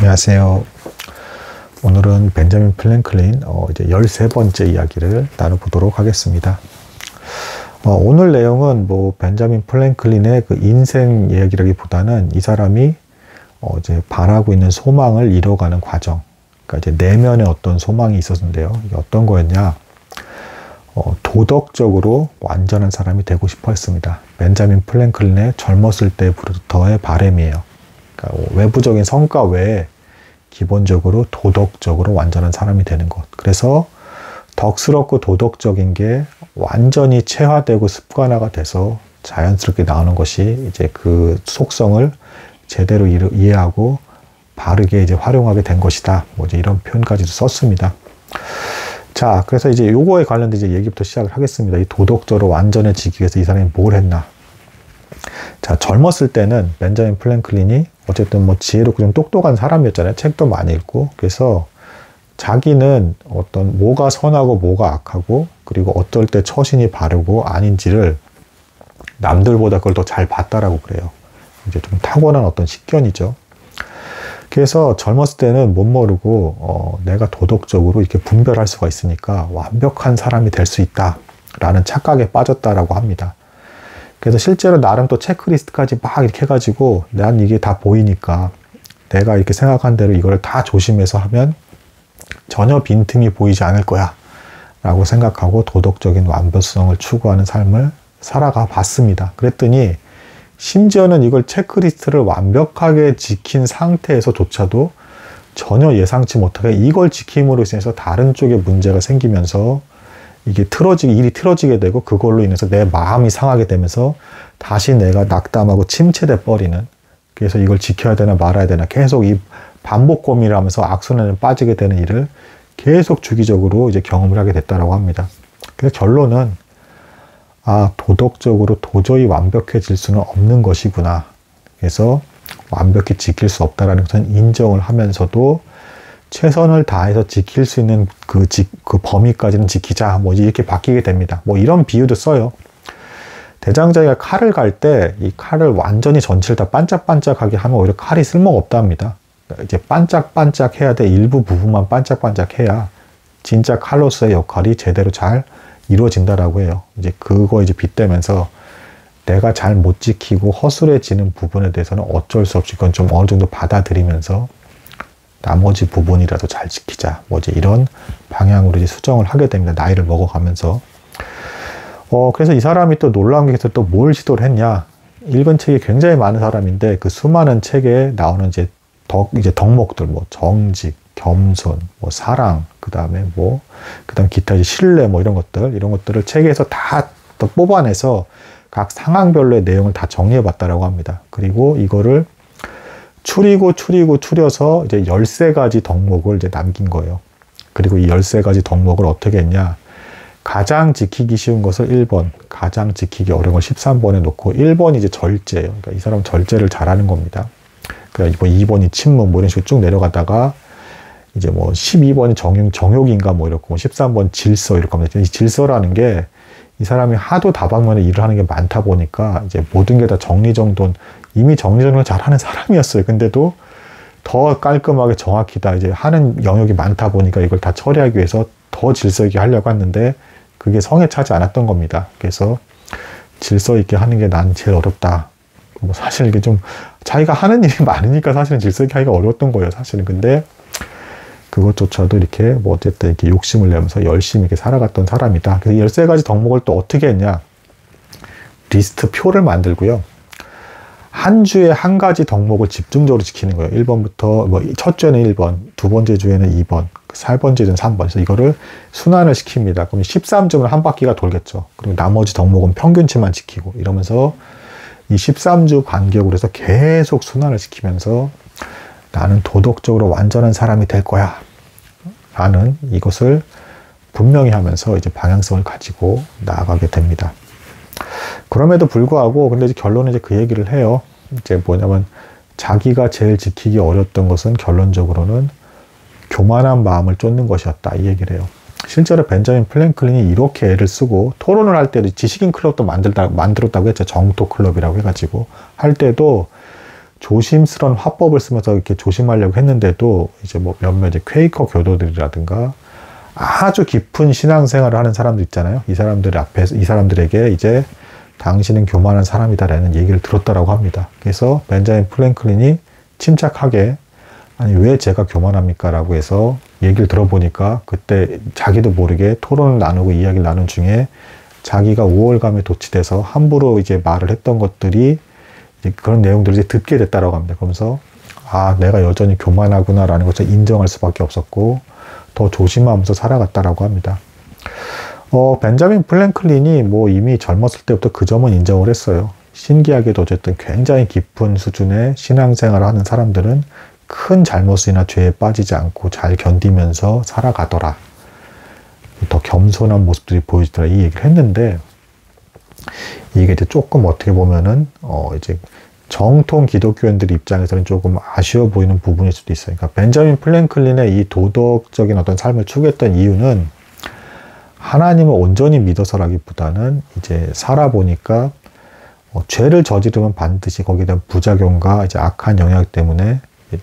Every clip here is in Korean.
안녕하세요. 오늘은 벤자민 프랭클린 이제 13번째 이야기를 나눠보도록 하겠습니다. 오늘 내용은 벤자민 프랭클린의 그 인생 이야기라기보다는 이 사람이 이제 바라고 있는 소망을 이뤄가는 과정, 그러니까 이제 내면에 어떤 소망이 있었는데요. 이게 어떤 거였냐? 도덕적으로 완전한 사람이 되고 싶어 했습니다. 벤자민 프랭클린의 젊었을 때부터의 바람이에요. 그러니까 외부적인 성과 외에 기본적으로 도덕적으로 완전한 사람이 되는 것. 그래서 덕스럽고 도덕적인 게 완전히 체화되고 습관화가 돼서 자연스럽게 나오는 것이 이제 그 속성을 제대로 이해하고 바르게 이제 활용하게 된 것이다. 이제 이런 표현까지도 썼습니다. 자, 그래서 이제 요거에 관련된 이제 얘기부터 시작을 하겠습니다. 이 도덕적으로 완전해지기 위해서 이 사람이 뭘 했나? 자, 젊었을 때는 벤자민 프랭클린이 어쨌든 지혜롭고 좀 똑똑한 사람이었잖아요. 책도 많이 읽고. 그래서 자기는 어떤 뭐가 선하고 뭐가 악하고 그리고 어떨 때 처신이 바르고 아닌지를 남들보다 그걸 더 잘 봤다라고 그래요. 이제 좀 타고난 어떤 식견이죠. 그래서 젊었을 때는 못 모르고 내가 도덕적으로 이렇게 분별할 수가 있으니까 완벽한 사람이 될 수 있다라는 착각에 빠졌다라고 합니다. 그래서 실제로 나름 또 체크리스트까지 막 이렇게 해가지고 난 이게 다 보이니까 내가 이렇게 생각한 대로 이걸 다 조심해서 하면 전혀 빈틈이 보이지 않을 거야 라고 생각하고 도덕적인 완벽성을 추구하는 삶을 살아가 봤습니다. 그랬더니 심지어는 이걸 체크리스트를 완벽하게 지킨 상태에서조차도 전혀 예상치 못하게 이걸 지킴으로 인해서 다른 쪽에 문제가 생기면서 이게 일이 틀어지게 되고 그걸로 인해서 내 마음이 상하게 되면서 다시 내가 낙담하고 침체돼 버리는, 그래서 이걸 지켜야 되나 말아야 되나 계속 이 반복 고민을 하면서 악순환에 빠지게 되는 일을 계속 주기적으로 이제 경험을 하게 됐다라고 합니다. 그래서 결론은 도덕적으로 도저히 완벽해질 수는 없는 것이구나. 그래서 완벽히 지킬 수 없다라는 것은 인정을 하면서도 최선을 다해서 지킬 수 있는 그 범위까지는 지키자. 이렇게 바뀌게 됩니다. 이런 비유도 써요. 대장장이가 칼을 갈 때 이 칼을 완전히 전체를 다 반짝반짝하게 하면 오히려 칼이 쓸모가 없답니다. 이제 반짝반짝 해야 돼. 일부 부분만 반짝반짝 해야 진짜 칼로서의 역할이 제대로 잘 이루어진다라고 해요. 이제 그거 이제 빗대면서 내가 잘 못 지키고 허술해지는 부분에 대해서는 어쩔 수 없이 그건 좀 어느 정도 받아들이면서 나머지 부분이라도 잘 지키자. 이제 이런 방향으로 이제 수정을 하게 됩니다. 나이를 먹어가면서. 그래서 이 사람이 또 놀라운 게 또 뭘 시도를 했냐. 읽은 책이 굉장히 많은 사람인데 그 수많은 책에 나오는 이제 덕목들, 정직, 겸손, 사랑, 그 다음 기타 이제 신뢰, 이런 것들을 책에서 다 뽑아내서 각 상황별로의 내용을 다 정리해 봤다라고 합니다. 그리고 이거를 추려서 이제 13가지 덕목을 이제 남긴 거예요. 그리고 이 13가지 덕목을 어떻게 했냐. 가장 지키기 쉬운 것을 1번, 가장 지키기 어려운 걸 13번에 놓고 1번이 이제 절제예요. 그러니까 이 사람은 절제를 잘하는 겁니다. 그러니까 2번이 침묵, 이런 식으로 쭉 내려가다가 이제 12번이 정욕인가 이렇고 13번 질서 이렇게 합니다. 이 질서라는 게 이 사람이 하도 다방면에 일을 하는 게 많다 보니까 이제 모든 게 다 이미 정리정돈을 잘하는 사람이었어요. 근데도 더 깔끔하게 정확히 다 이제 하는 영역이 많다 보니까 이걸 다 처리하기 위해서 더 질서 있게 하려고 했는데 그게 성에 차지 않았던 겁니다. 그래서 질서 있게 하는 게 난 제일 어렵다. 사실 이게 좀 자기가 하는 일이 많으니까 사실은 질서 있게 하기가 어려웠던 거예요. 사실은. 근데 그것조차도 이렇게 어쨌든 이렇게 욕심을 내면서 열심히 이렇게 살아갔던 사람이다. 그래서 13가지 덕목을 또 어떻게 했냐. 리스트 표를 만들고요. 한 주에 한 가지 덕목을 집중적으로 지키는 거예요. 1번부터 첫 주에는 1번, 두 번째 주에는 2번, 세 번째 주에는 3번. 그래서 이거를 순환을 시킵니다. 그럼 13주면 한 바퀴가 돌겠죠. 그리고 나머지 덕목은 평균치만 지키고 이러면서 이 13주 간격으로 해서 계속 순환을 시키면서 나는 도덕적으로 완전한 사람이 될 거야 라는 이것을 분명히 하면서 이제 방향성을 가지고 나아가게 됩니다. 그럼에도 불구하고 근데 이제 결론은 이제 그 얘기를 해요. 이제 뭐냐면 자기가 제일 지키기 어려웠던 것은 결론적으로는 교만한 마음을 쫓는 것이었다. 이 얘기를 해요. 실제로 벤자민 프랭클린이 이렇게 애를 쓰고 토론을 할 때도 지식인 클럽도 만들었다고 했죠. 정토 클럽이라고 해가지고 할 때도 조심스러운 화법을 쓰면서 이렇게 조심하려고 했는데도 이제 뭐 몇몇 이제 퀘이커 교도들이라든가 아주 깊은 신앙생활을 하는 사람들 있잖아요. 이 사람들 앞에서 이 사람들에게 이제 당신은 교만한 사람이다라는 얘기를 들었다라고 합니다. 그래서 벤자민 프랭클린이 침착하게 아니 왜 제가 교만합니까? 라고 해서 얘기를 들어보니까 그때 자기도 모르게 토론을 나누고 이야기를 나눈 중에 자기가 우월감에 도취돼서 함부로 이제 말을 했던 것들이 이제 그런 내용들을 이제 듣게 됐다라고 합니다. 그러면서 아 내가 여전히 교만하구나라는 것을 인정할 수밖에 없었고 더 조심하면서 살아갔다라고 합니다. 벤자민 프랭클린이 뭐 이미 젊었을 때부터 그 점은 인정을 했어요. 신기하게도 어쨌든 굉장히 깊은 수준의 신앙생활을 하는 사람들은 큰 잘못이나 죄에 빠지지 않고 잘 견디면서 살아가더라. 더 겸손한 모습들이 보여지더라. 이 얘기를 했는데 이게 이제 조금 어떻게 보면은 이제 정통 기독교인들 입장에서는 조금 아쉬워 보이는 부분일 수도 있어요. 그러니까 벤자민 프랭클린의 이 도덕적인 어떤 삶을 추구했던 이유는 하나님을 온전히 믿어서라기보다는 이제 살아보니까 죄를 저지르면 반드시 거기에 대한 부작용과 이제 악한 영향 때문에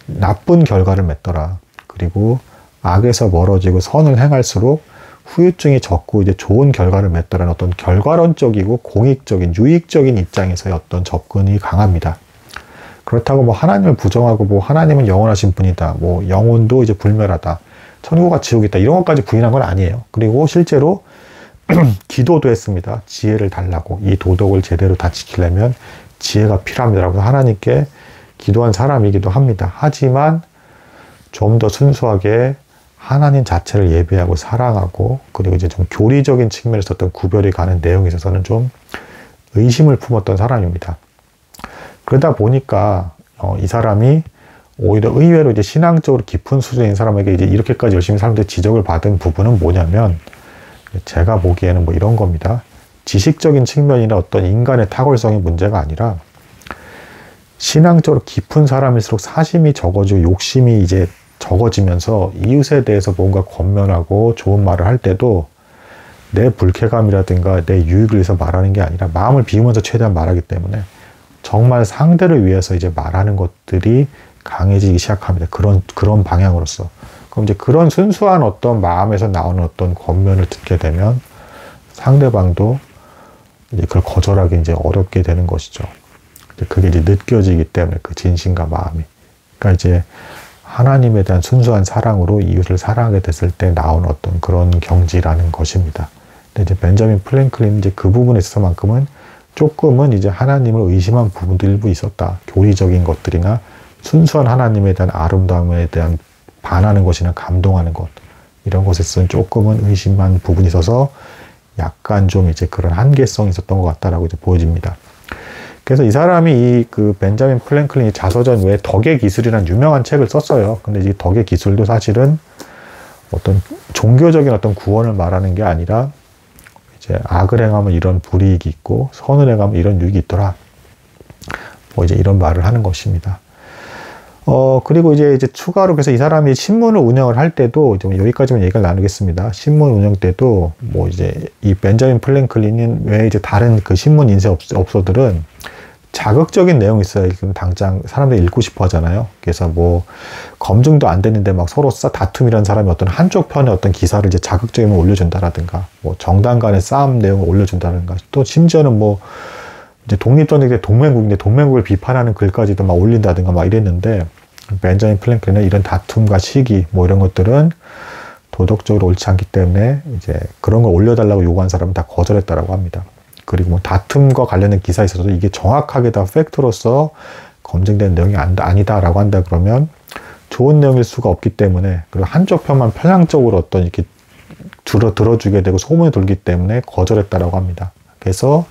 나쁜 결과를 맺더라. 그리고 악에서 멀어지고 선을 행할수록 후유증이 적고 이제 좋은 결과를 맺더라는 어떤 결과론적이고 공익적인 유익적인 입장에서의 어떤 접근이 강합니다. 그렇다고 뭐 하나님을 부정하고 뭐 하나님은 영원하신 분이다. 뭐 영혼도 이제 불멸하다. 천국과 지옥이 있다. 이런 것까지 부인한 건 아니에요. 그리고 실제로 기도도 했습니다. 지혜를 달라고. 이 도덕을 제대로 다 지키려면 지혜가 필요합니다라고 하나님께 기도한 사람이기도 합니다. 하지만 좀 더 순수하게 하나님 자체를 예배하고 사랑하고 그리고 이제 좀 교리적인 측면에서 어떤 구별이 가는 내용에 있어서는 좀 의심을 품었던 사람입니다. 그러다 보니까 이 사람이 오히려 의외로 이제 신앙적으로 깊은 수준인 사람에게 이제 이렇게까지 열심히 사람들이 지적을 받은 부분은 뭐냐면 제가 보기에는 뭐 이런 겁니다. 지식적인 측면이나 어떤 인간의 탁월성의 문제가 아니라 신앙적으로 깊은 사람일수록 사심이 적어지고 욕심이 이제 적어지면서 이웃에 대해서 뭔가 권면하고 좋은 말을 할 때도 내 불쾌감이라든가 내 유익을 위해서 말하는 게 아니라 마음을 비우면서 최대한 말하기 때문에 정말 상대를 위해서 이제 말하는 것들이 강해지기 시작합니다. 그런 방향으로서. 그럼 이제 그런 순수한 어떤 마음에서 나오는 어떤 권면을 듣게 되면 상대방도 이제 그걸 거절하기 이제 어렵게 되는 것이죠. 그게 이제 느껴지기 때문에 그 진심과 마음이. 그러니까 이제 하나님에 대한 순수한 사랑으로 이웃을 사랑하게 됐을 때 나오는 어떤 그런 경지라는 것입니다. 근데 이제 벤자민 프랭클린 이제 그 부분에 있어서만큼은 조금은 이제 하나님을 의심한 부분도 일부 있었다. 교리적인 것들이나 순수한 하나님에 대한 아름다움에 대한 반하는 것이나 감동하는 것 이런 것에서는 조금은 의심한 부분이 있어서 약간 좀 이제 그런 한계성이 있었던 것 같다라고 이제 보여집니다. 그래서 이 사람이 이 그 벤자민 프랭클린이 자서전 외에 덕의 기술이라는 유명한 책을 썼어요. 근데 이 덕의 기술도 사실은 어떤 종교적인 어떤 구원을 말하는 게 아니라 이제 악을 행하면 이런 불이익이 있고 선을 행하면 이런 유익이 있더라. 뭐 이제 이런 말을 하는 것입니다. 그리고 이제 추가로 그래서 이 사람이 신문을 운영을 할 때도 좀 여기까지만 얘기를 나누겠습니다. 신문 운영 때도 뭐 이제 이 벤자민 프랭클린 외에 이제 다른 그 신문 인쇄 업소들은 자극적인 내용이 있어야 당장 사람들이 읽고 싶어 하잖아요. 그래서 뭐 검증도 안 됐는데 막 서로 다툼이라는 사람이 어떤 한쪽 편의 어떤 기사를 이제 자극적이면 올려준다라든가 뭐 정당 간의 싸움 내용을 올려준다든가 또 심지어는 뭐 이제 독립전쟁 동맹국인데 동맹국을 비판하는 글까지도 막 올린다든가 막 이랬는데 벤자민 프랭클린은 이런 다툼과 시기 뭐 이런 것들은 도덕적으로 옳지 않기 때문에 이제 그런 걸 올려달라고 요구한 사람은 다 거절했다라고 합니다. 그리고 뭐 다툼과 관련된 기사에 있어서 이게 정확하게 다 팩트로서 검증된 내용이 아니다라고 한다 그러면 좋은 내용일 수가 없기 때문에 그리고 한쪽 편만 편향적으로 어떤 이렇게 들어주게 되고 소문이 돌기 때문에 거절했다라고 합니다. 그래서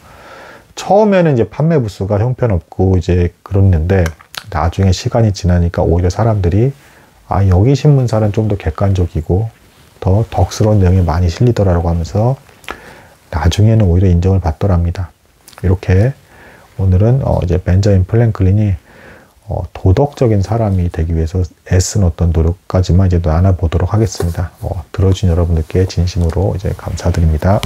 처음에는 이제 판매 부수가 형편없고 이제 그랬는데 나중에 시간이 지나니까 오히려 사람들이 아 여기 신문사는 좀 더 객관적이고 더 덕스러운 내용이 많이 실리더라라고 하면서 나중에는 오히려 인정을 받더랍니다. 이렇게 오늘은 이제 벤자민 프랭클린이 도덕적인 사람이 되기 위해서 애쓴 어떤 노력까지만 이제 나눠보도록 하겠습니다. 들어주신 여러분들께 진심으로 이제 감사드립니다.